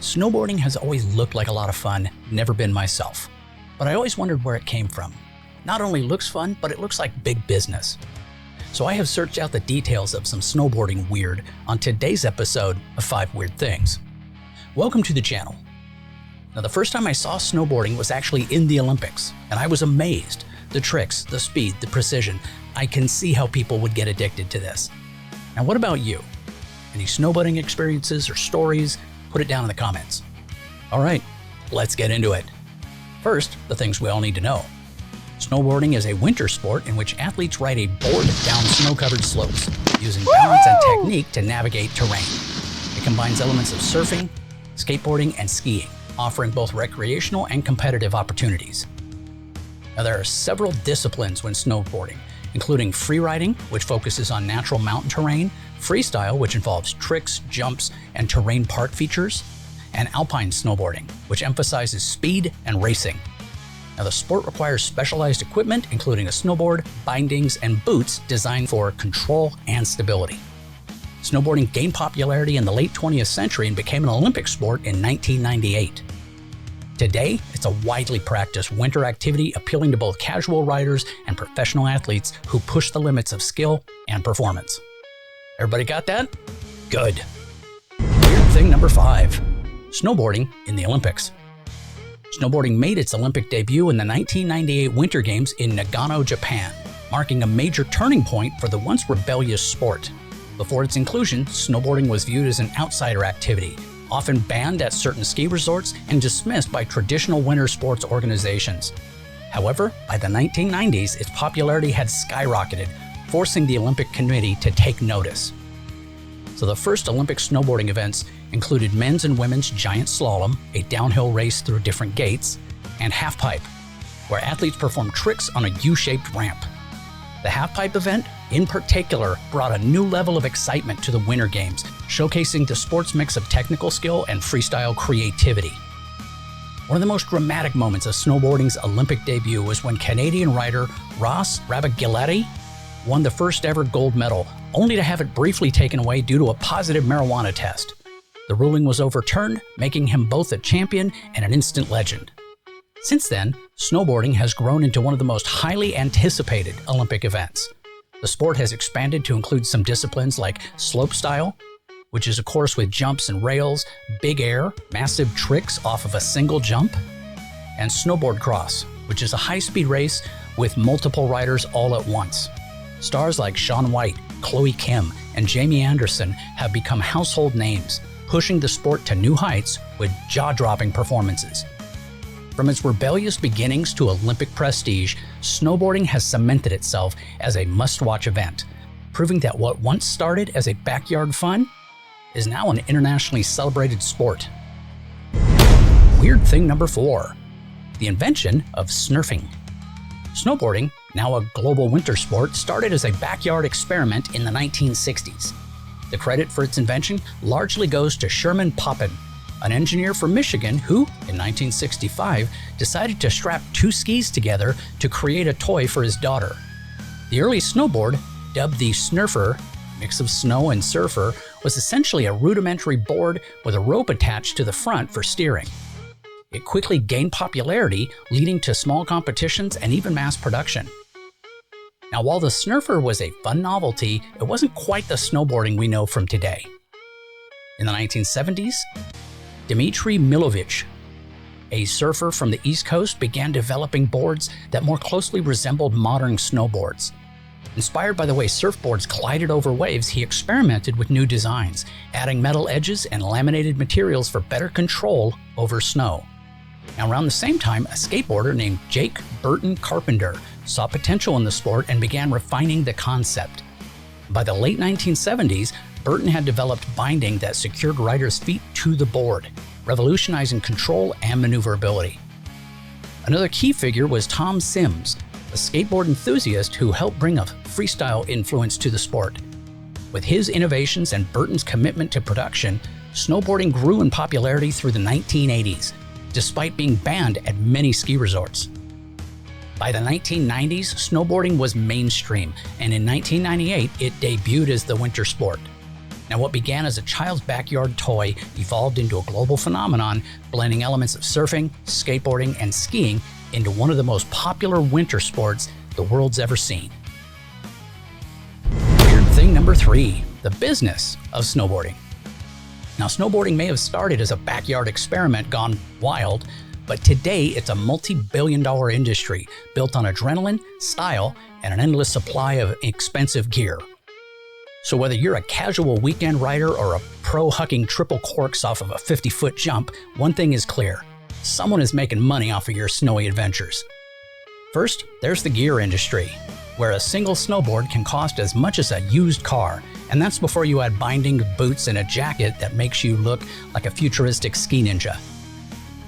Snowboarding has always looked like a lot of fun, never been myself. But I always wondered where it came from. Not only looks fun, but it looks like big business. So I have searched out the details of some snowboarding weird on today's episode of 5 Weird Things. Welcome to the channel. Now, the first time I saw snowboarding was actually in the Olympics, and I was amazed. The tricks, the speed, the precision. I can see how people would get addicted to this. Now, what about you? Any snowboarding experiences or stories? Put it down in the comments. All right, let's get into it. First, the things we all need to know. Snowboarding is a winter sport in which athletes ride a board down snow-covered slopes, using balance and technique to navigate terrain. It combines elements of surfing, skateboarding, and skiing, offering both recreational and competitive opportunities. Now, there are several disciplines when snowboarding, including freeriding, which focuses on natural mountain terrain, freestyle, which involves tricks, jumps, and terrain park features, and alpine snowboarding, which emphasizes speed and racing. Now, the sport requires specialized equipment, including a snowboard, bindings, and boots designed for control and stability. Snowboarding gained popularity in the late 20th century and became an Olympic sport in 1998. Today, it's a widely practiced winter activity appealing to both casual riders and professional athletes who push the limits of skill and performance. Everybody got that? Good. Weird thing number 5. Snowboarding in the Olympics. Snowboarding made its Olympic debut in the 1998 Winter Games in Nagano, Japan, marking a major turning point for the once rebellious sport. Before its inclusion, snowboarding was viewed as an outsider activity, often banned at certain ski resorts and dismissed by traditional winter sports organizations. However, by the 1990s, its popularity had skyrocketed, forcing the Olympic Committee to take notice. So the first Olympic snowboarding events included men's and women's giant slalom, a downhill race through different gates, and halfpipe, where athletes performed tricks on a U-shaped ramp. The halfpipe event, in particular, brought a new level of excitement to the Winter Games, showcasing the sport's mix of technical skill and freestyle creativity. One of the most dramatic moments of snowboarding's Olympic debut was when Canadian rider Ross Rabagiletti won the first ever gold medal, only to have it briefly taken away due to a positive marijuana test. The ruling was overturned, making him both a champion and an instant legend. Since then, snowboarding has grown into one of the most highly anticipated Olympic events. The sport has expanded to include some disciplines like slopestyle, which is a course with jumps and rails, big air, massive tricks off of a single jump, and snowboard cross, which is a high-speed race with multiple riders all at once. Stars like Shaun, Chloe Kim, and Jamie Anderson have become household names, pushing the sport to new heights with jaw-dropping performances. From its rebellious beginnings to Olympic prestige, snowboarding has cemented itself as a must-watch event, proving that what once started as a backyard fun is now an internationally celebrated sport. Weird thing number 4. The invention of snurfing. Snowboarding, now a global winter sport, started as a backyard experiment in the 1960s. The credit for its invention largely goes to Sherman Poppin, an engineer from Michigan who, in 1965, decided to strap 2 skis together to create a toy for his daughter. The early snowboard, dubbed the Snurfer, mix of snow and surfer, was essentially a rudimentary board with a rope attached to the front for steering. It quickly gained popularity, leading to small competitions and even mass production. Now, while the Snurfer was a fun novelty, it wasn't quite the snowboarding we know from today. In the 1970s, Dmitry Milovich, a surfer from the East Coast, began developing boards that more closely resembled modern snowboards. Inspired by the way surfboards glided over waves, he experimented with new designs, adding metal edges and laminated materials for better control over snow. Now, around the same time, a skateboarder named Jake Burton Carpenter saw potential in the sport and began refining the concept. By the late 1970s, Burton had developed binding that secured riders' feet to the board, revolutionizing control and maneuverability. Another key figure was Tom Sims, a skateboard enthusiast who helped bring a freestyle influence to the sport. With his innovations and Burton's commitment to production, snowboarding grew in popularity through the 1980s, despite being banned at many ski resorts. By the 1990s, snowboarding was mainstream, and in 1998, it debuted as the winter sport. Now, what began as a child's backyard toy evolved into a global phenomenon, blending elements of surfing, skateboarding, and skiing into one of the most popular winter sports the world's ever seen. Weird thing number 3, the business of snowboarding. Now, snowboarding may have started as a backyard experiment gone wild, but today it's a multi-billion-dollar industry built on adrenaline, style, and an endless supply of expensive gear. So whether you're a casual weekend rider or a pro hucking triple corks off of a 50-foot jump, one thing is clear: someone is making money off of your snowy adventures. First, there's the gear industry, where a single snowboard can cost as much as a used car, and that's before you add binding boots and a jacket that makes you look like a futuristic ski ninja.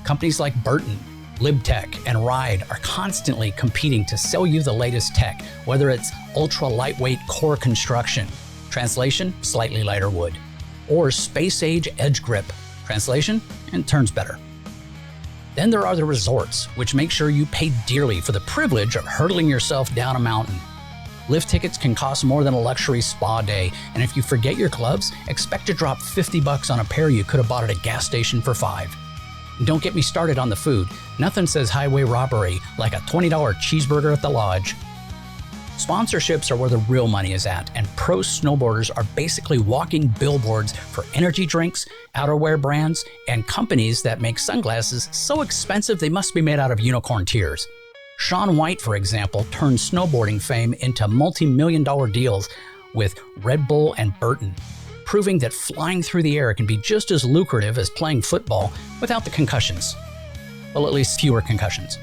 Companies like Burton, Lib Tech, and Ride are constantly competing to sell you the latest tech, whether it's ultra-lightweight core construction, translation, slightly lighter wood, or space-age edge grip, translation, and turns better. Then there are the resorts, which make sure you pay dearly for the privilege of hurtling yourself down a mountain. Lift tickets can cost more than a luxury spa day, and if you forget your gloves, expect to drop $50 on a pair you could have bought at a gas station for $5. And don't get me started on the food. Nothing says highway robbery like a $20 cheeseburger at the lodge. Sponsorships are where the real money is at, and pro snowboarders are basically walking billboards for energy drinks, outerwear brands, and companies that make sunglasses so expensive they must be made out of unicorn tears. Shaun, for example, turned snowboarding fame into multi-million-dollar deals with Red Bull and Burton, proving that flying through the air can be just as lucrative as playing football without the concussions. Well, at least fewer concussions.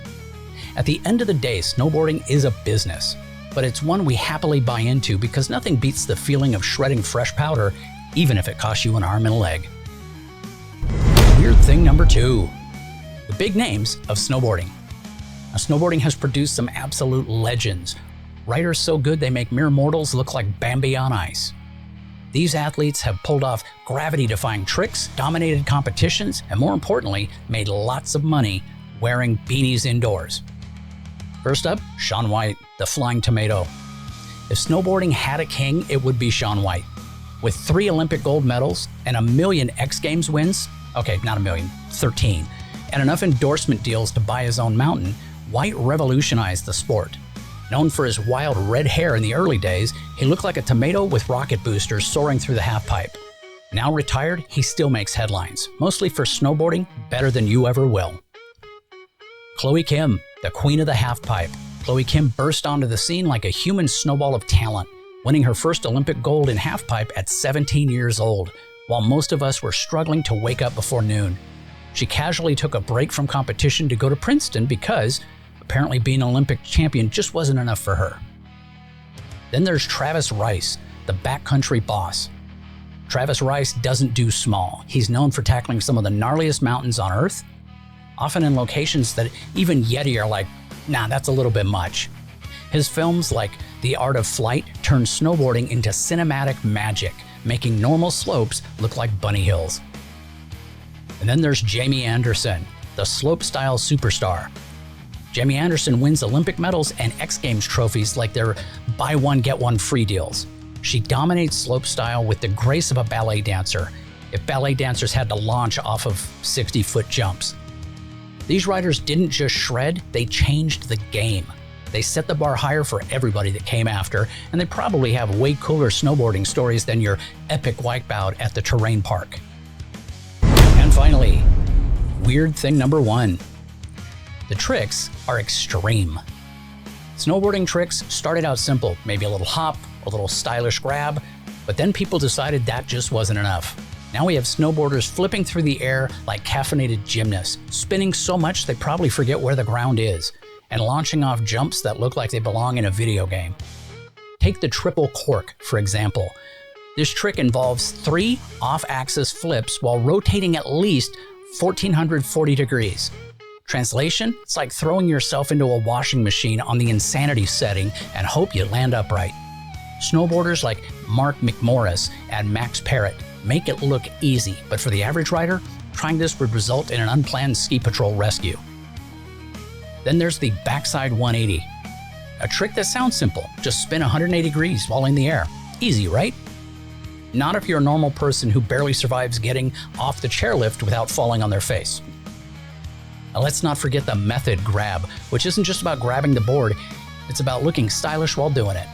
At the end of the day, snowboarding is a business, but it's one we happily buy into because nothing beats the feeling of shredding fresh powder, even if it costs you an arm and a leg. Weird thing number 2, the big names of snowboarding. Now, snowboarding has produced some absolute legends, riders so good they make mere mortals look like Bambi on ice. These athletes have pulled off gravity-defying tricks, dominated competitions, and more importantly, made lots of money wearing beanies indoors. First up, Shaun, the Flying Tomato. If snowboarding had a king, it would be Shaun. With 3 Olympic gold medals and 1 million X Games wins, okay, not 1 million, 13, and enough endorsement deals to buy his own mountain, White revolutionized the sport. Known for his wild red hair in the early days, he looked like a tomato with rocket boosters soaring through the halfpipe. Now retired, he still makes headlines, mostly for snowboarding better than you ever will. Chloe Kim, the queen of the halfpipe. Chloe Kim burst onto the scene like a human snowball of talent, winning her first Olympic gold in halfpipe at 17 years old, while most of us were struggling to wake up before noon. She casually took a break from competition to go to Princeton because apparently being an Olympic champion just wasn't enough for her. Then there's Travis Rice, the backcountry boss. Travis Rice doesn't do small. He's known for tackling some of the gnarliest mountains on Earth, often in locations that even Yeti are like, nah, that's a little bit much. His films like The Art of Flight turn snowboarding into cinematic magic, making normal slopes look like bunny hills. And then there's Jamie Anderson, the slopestyle superstar. Jamie Anderson wins Olympic medals and X Games trophies like they're buy one, get one free deals. She dominates slopestyle with the grace of a ballet dancer, if ballet dancers had to launch off of 60-foot jumps. These riders didn't just shred, they changed the game. They set the bar higher for everybody that came after, and they probably have way cooler snowboarding stories than your epic wipeout at the terrain park. And finally, weird thing number 1. The tricks are extreme. Snowboarding tricks started out simple, maybe a little hop, a little stylish grab, but then people decided that just wasn't enough. Now we have snowboarders flipping through the air like caffeinated gymnasts, spinning so much they probably forget where the ground is, and launching off jumps that look like they belong in a video game. Take the triple cork, for example. This trick involves 3 off-axis flips while rotating at least 1,440 degrees. Translation, it's like throwing yourself into a washing machine on the insanity setting and hope you land upright. Snowboarders like Mark McMorris and Max Parrott make it look easy, but for the average rider, trying this would result in an unplanned ski patrol rescue. Then there's the backside 180. A trick that sounds simple, just spin 180 degrees while in the air. Easy, right? Not if you're a normal person who barely survives getting off the chairlift without falling on their face. Now, let's not forget the method grab, which isn't just about grabbing the board, it's about looking stylish while doing it.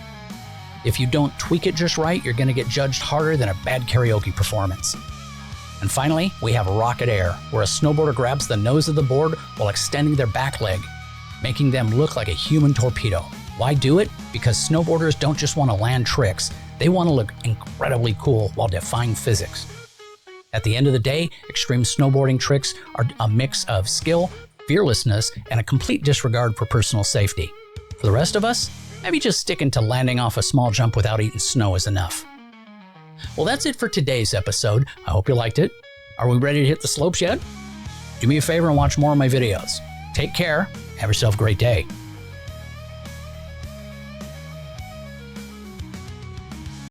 If you don't tweak it just right, you're going to get judged harder than a bad karaoke performance. And finally, we have rocket air, where a snowboarder grabs the nose of the board while extending their back leg, making them look like a human torpedo. Why do it? Because snowboarders don't just want to land tricks, they want to look incredibly cool while defying physics. At the end of the day, extreme snowboarding tricks are a mix of skill, fearlessness, and a complete disregard for personal safety. For the rest of us, maybe just sticking to landing off a small jump without eating snow is enough. Well, that's it for today's episode. I hope you liked it. Are we ready to hit the slopes yet? Do me a favor and watch more of my videos. Take care. Have yourself a great day.